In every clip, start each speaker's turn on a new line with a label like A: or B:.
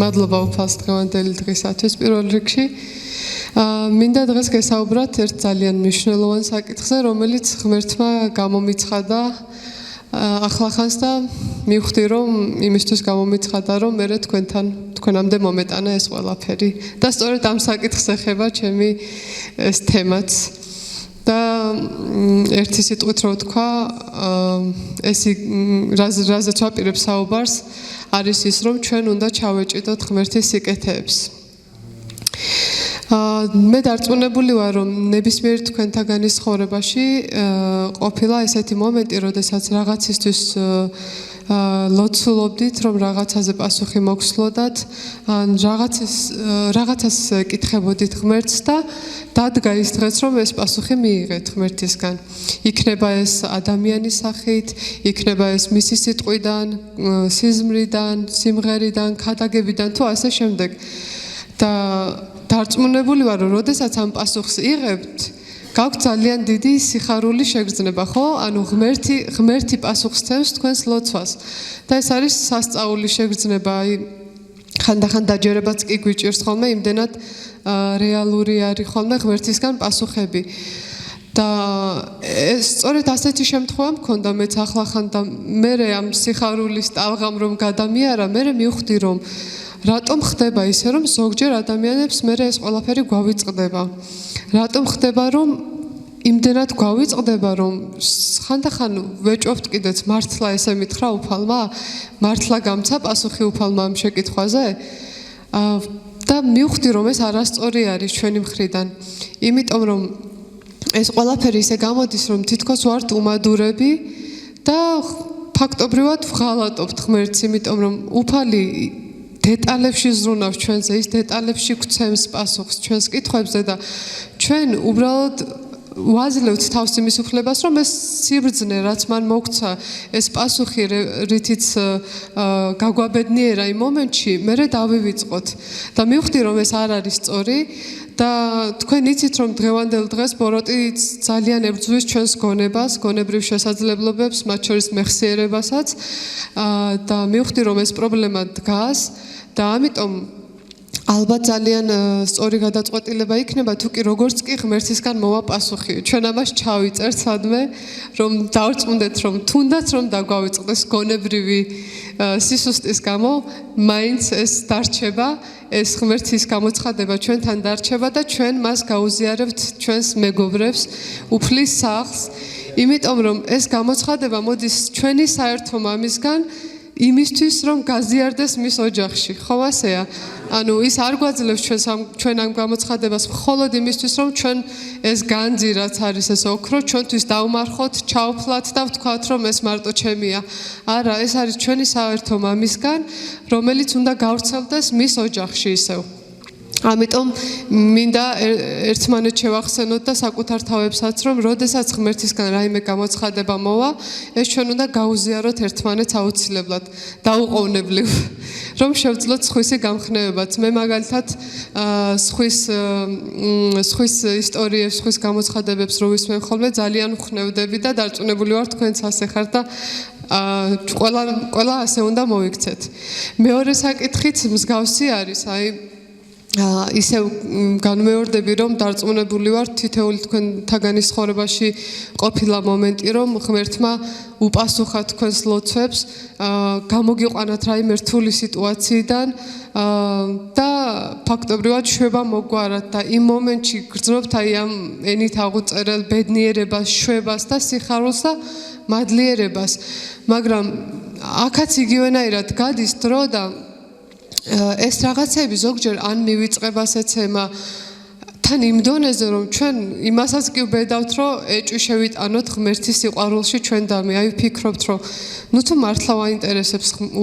A: მადლობა უფალს დღევანდელი დღისათვის პირველ რიგში. მინდა დღეს გესაუბრათ ერთ ძალიან მნიშვნელოვან საკითხზე, რომელიც ღმერთმა გამომიცხადა ახლახანს და მივხვდი, რომ იმისთვის გამომიცხადა, რომ მე თქვენამდე მომეტანა ეს ყველაფერი. და სწორედ ამ საკითხს ეხება ჩემი ეს თემაც. და ერთი სიტყვით რო ვთქვა, ეს რაზეც ვაპირებ საუბარს, არის ის, რომ ჩვენ უნდა ჩავეჭიდოთ ღმერთის სიკეთეებს. მე დარწმუნებული ვარ, რომ ნებისმიერ თქვენთაგანის ცხოვრებაში ყოფილა ესეთი მომენტი, როდესაც რაღაცისთვის ლოცულობდით, რომ რაღაცაზე პასუხი მოგსვლოდათ, ან რაღაცას კითხებოდით ღმერთს და დადგა ის დღეც, რომ ეს პასუხი მიიღეთ ღმერთისგან. იქნება ეს ადამიანის სახით, იქნება ეს მისი სიტყვიდან, სიზმრიდან, სიმღერიდან, ქადაგებიდან თუ ასე შემდეგ. და დარწმუნებული ვარ, რომ როდესაც ამ პასუხს იღებთ, გაქვთ ძალიან დიდი სიხარული შეგრძნება, ხო? ანუ ღმერთი პასუხს ცემს თქვენს ლოცვას. და ეს არის სასწაული შეგრძნება, ხანდახან დაჯერებაც კი გვიჭირს ხოლმე, იმდენად რეალური არის ხოლმე ღმერთისგან პასუხები. და სწორედ ასეთი შემთხვევა მქონდა მეც ახლახან და მე ამ სიხარულის ტალღამ რომ გადამიარა, მე მივხვდი, რომ რატომ ხდება ისე, რომ ზოგჯერ ადამიანებს მე ეს ყველაფერი გვავიწყდება. რატომ ხდება, რომ იმდენად გვავიწყდება, რომ ხანდახან ვეჭვობთ კიდეც მართლა ესე მითხრა უფალმა, მართლა გამცა პასუხი უფალმა ამ შეკითხვაზე. და მივხვდი, რომ ეს არასწორი არის ჩვენი მხრიდან. იმიტომ რომ ეს ყველაფერი ისე გამოდის, რომ თითქოს ვართ უმადურები და ფაქტობრივად ვღალატობთ ღმერთს, იმიტომ რომ უფალი დეტალებში ზრუნავს ჩვენზე, ის დეტალებში გვცემს პასუხს ჩვენს კითხვებზე და ჩვენ უბრალოდ ვაძლევთ თავს იმის უფლებას, რომ ეს სიბრძნე, რაც მან მოგცა, ეს პასუხი, რითიც გაგვაბედნიერა იმ მომენტში, მე დავივიწყოთ. და მივხვდი, რომ ეს არ არის სწორი და თქვენ იცით, რომ დღევანდელ დღეს ბოროტი ძალიან ებრძვის ჩვენს გონებას, გონებრივ შესაძლებლობებს, მათ შორის მეხსიერებასაც და მივხვდი, რომ ეს პრობლემა დგას და ამიტომ ალბათ ძალიან სწორი გადაწყვეტილება იქნება, თუ კი როგორც კი ღმერთისგან მოვა პასუხი. ჩვენ ამას ჩავიწერთ სადმე, რომ დავწმუნდეთ, რომ თუნდაც რომ დაგვავიწყდეს გონებრივი სისუსტის გამო, მაინც ეს დარჩება, ეს ღმერთის გამოცხადება ჩვენთან დარჩება და ჩვენ მას გაუზიარებთ ჩვენს მეგობრებს, უფლის სახლს, იმიტომ რომ ეს გამოცხადება მოდის ჩვენი საერთო მამისგან, იმისთვის რომ გაზიარდეს მის ოჯახში, ხო ასეა? ანუ ის არ გვაძლევს ჩვენ ამ გამოცხადებას მხოლოდ იმისთვის რომ ჩვენ ეს განძი რაც არის ეს ოქრო ჩვენთვის დავმარხოთ, ჩავფლათ და ვთქვათ რომ ეს მარტო ჩემია. არა, ეს არის ჩვენი საერთო მამისგან, რომელიც უნდა გავრცელდეს მის ოჯახში ისევ. ამიტომ მინდა ერთმანეთს შევახსენოთ და საკუთარ თავებსაც, რომ როდესაც ღმერთისგან რაიმე გამოცხადება მოვა, ეს ჩვენ უნდა გაუზიაროთ ერთმანეთს აუცილებლად, დაუყოვნებლივ, რომ შევძლოთ სხვისი გამხნევებაც. მე მაგალითად სხვის ისტორიებს, სხვის გამოცხადებებს რო ვისმენ ხოლმე, ძალიან ვხნევდები და დარწმუნებული ვარ თქვენც ასე ხართ და ყველა ასე უნდა მოიქცეთ. მეორე საკითხიც მსგავსი არის, ისევ განმეორდები, რომ დარწმუნებული ვარ თითოეული თქვენთაგანის ცხოვრებაში ყოფილა მომენტი, რომ ღმერთმა უპასუხა თქვენს ლოცვებს, გამოგიყვანათ რაიმე რთული სიტუაციიდან და ფაქტობრივად შვება მოგვარათ და იმ მომენტში გრძნობთ ამ ენით აღუწერელ ბედნიერებას, შვებას და სიხარულს და მადლიერებას. მაგრამ აქაც იგივენაირად გადის დრო და ეს რაღაცები ზოგჯერ ან მივიწყებას ეცემა თან იმ დონეზე, რომ ჩვენ იმასაც კი ვბედავთ, რომ ეჭვი შევიტანოთ ღმერთის სიყვარულში ჩვენ დამი. ვფიქრობთ, რომ ნუ თუ მართლა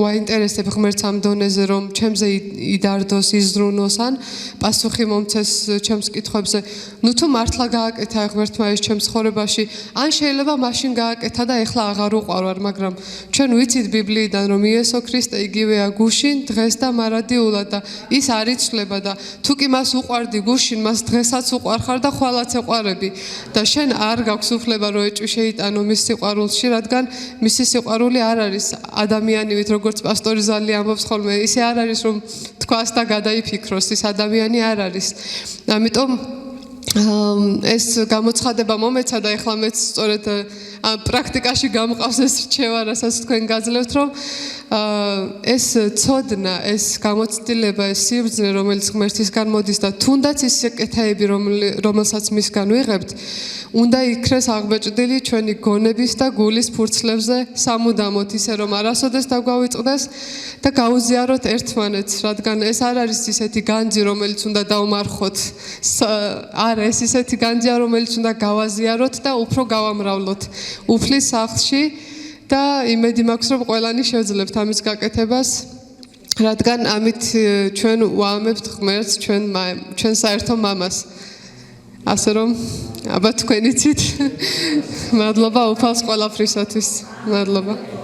A: ვაინტერესებ ღმერთს ამ დონეზე, რომ ჩემზე იდარდოს, იზრუნოს, ან პასუხი მომცეს ჩემს კითხვებზე. ნუ თუ მართლა გააკეთა ღმერთმა ეს ჩემს ცხოვრებაში, ან შეიძლება მაშინ გააკეთა და ეხლა აღარ უყვარვარ, მაგრამ ჩვენ ვიცით ბიბლიიდან, რომ იესო ქრისტე იგივეა გუშინ, დღეს და მარადიულად და ის არ იცვლება და თუ კი მას უყვარდი გუშინ, მას დღესაც უყვარხარ და ხვალაც ეყვარები და შენ არ გაქვს უფლება რომ ეჭვი შეიტანო მის სიყვარულში, რადგან მისი სიყვარული არ არის ადამიანივით, როგორც პასტორი ზალი ამბობს ხოლმე, ისე არ არის რომ თქვას და გადაიფიქროს, ის ადამიანი არ არის. ამიტომ ეს გამოცხადება მომეცა და ეხლა მეც სწორედ პრაქტიკაში გამყავს ეს რჩევა, რასაც თქვენ გაძლევთ, რომ ეს ცოდნა, ეს გამოცდილება, ეს სიბრძნე, რომელიც ღმერთისგან მოდის და თუნდაც ის საკითხები, რომელსაც მისგან ვიღებთ, უნდა იქნეს აღბეჭდილი ჩვენი გონების და გულის ფურცლებზე სამუდამოდ, ისე რომ არასოდეს დაგვავიწყდეს და გაუზიაროთ ერთმანეთს, რადგან ეს არ არის ისეთი განძი, რომელიც უნდა დავმარხოთ. არა, ეს ისეთი განძია, რომელიც უნდა გავაზიაროთ და უფრო გავამრავლოთ. უფლის სახლში და იმედი მაქვს რომ ყველანი შევძლებთ ამის გაკეთებას, რადგან ამით ჩვენ ვაამებთ ღმერთს, ჩვენ საერთო მამას. ასე რომ აბა თქვენ იცით. მადლობა უფალს ყველაფრისათვის. მადლობა.